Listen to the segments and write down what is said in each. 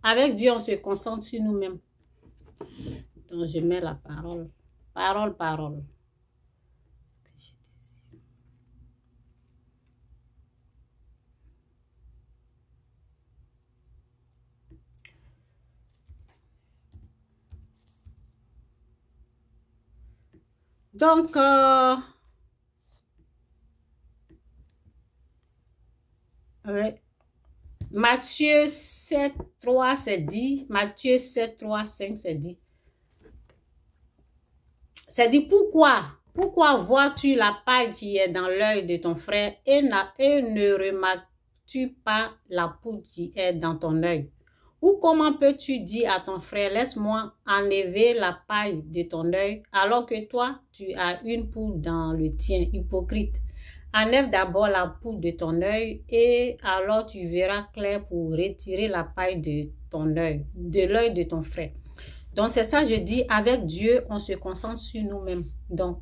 Avec Dieu, on se concentre sur nous-mêmes. Donc, je mets la parole. Parole. Donc, ouais. Matthieu 7, 3, c'est dit. Matthieu 7, 3, 5, c'est dit. C'est dit, pourquoi vois-tu la paille qui est dans l'œil de ton frère et ne remarques-tu pas la poudre qui est dans ton œil? Ou comment peux-tu dire à ton frère, laisse-moi enlever la paille de ton œil, alors que toi, tu as une poudre dans le tien, hypocrite. Enlève d'abord la poudre de ton œil et alors tu verras clair pour retirer la paille de ton œil, de l'œil de ton frère. Donc, c'est ça, je dis, avec Dieu, on se concentre sur nous-mêmes. Donc,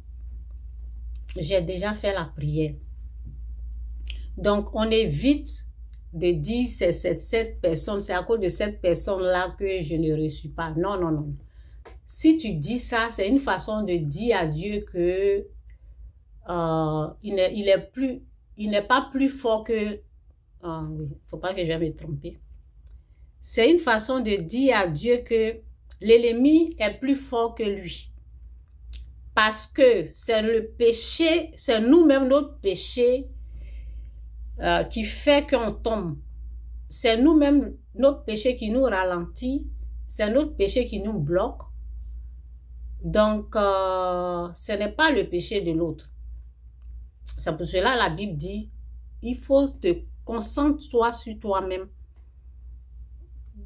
j'ai déjà fait la prière. Donc, on évite de dire, c'est cette personne, c'est à cause de cette personne-là que je ne reçois pas. Non, non, non. Si tu dis ça, c'est une façon de dire à Dieu que il n'est pas plus fort que... oui, il ne faut pas que je me trompe. C'est une façon de dire à Dieu que l'ennemi est plus fort que lui. Parce que c'est le péché, c'est nous-mêmes notre péché qui fait qu'on tombe. C'est nous-mêmes notre péché qui nous ralentit. C'est notre péché qui nous bloque. Donc, ce n'est pas le péché de l'autre. C'est pour cela la Bible dit, il faut te concentrer sur toi-même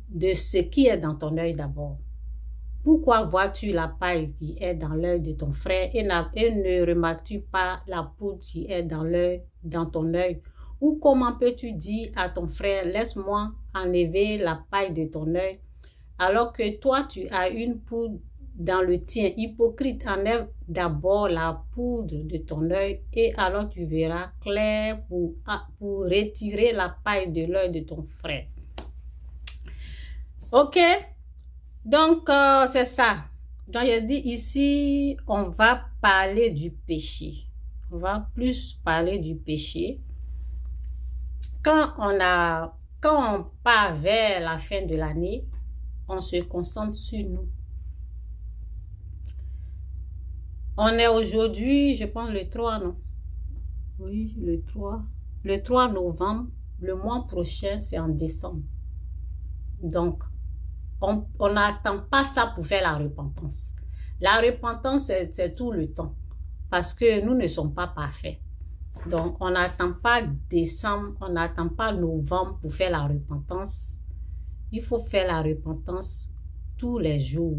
de ce qui est dans ton œil d'abord. Pourquoi vois-tu la paille qui est dans l'œil de ton frère et ne remarques-tu pas la poudre qui est dans ton œil? Ou comment peux-tu dire à ton frère, laisse-moi enlever la paille de ton œil, alors que toi, tu as une poudre dans le tien? Hypocrite, enlève d'abord la poudre de ton œil et alors tu verras clair pour retirer la paille de l'œil de ton frère. Ok? Donc, c'est ça. Donc, il dit ici, on va parler du péché. On va plus parler du péché. Quand on part vers la fin de l'année, on se concentre sur nous. On est aujourd'hui, je pense, le 3, non? Oui, le 3. Le 3 novembre, le mois prochain, c'est en décembre. Donc, on n'attend pas ça pour faire la repentance. La repentance, c'est tout le temps. Parce que nous ne sommes pas parfaits. Donc, on n'attend pas décembre, on n'attend pas novembre pour faire la repentance. Il faut faire la repentance tous les jours.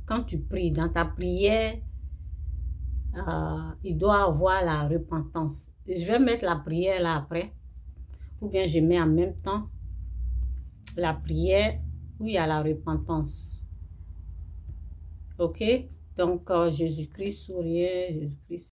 Quand tu pries, dans ta prière, il doit avoir la repentance. Je vais mettre la prière là après. Ou bien je mets en même temps la prière où il y a la repentance. Ok? Donc, Jésus-Christ souriait, Jésus-Christ.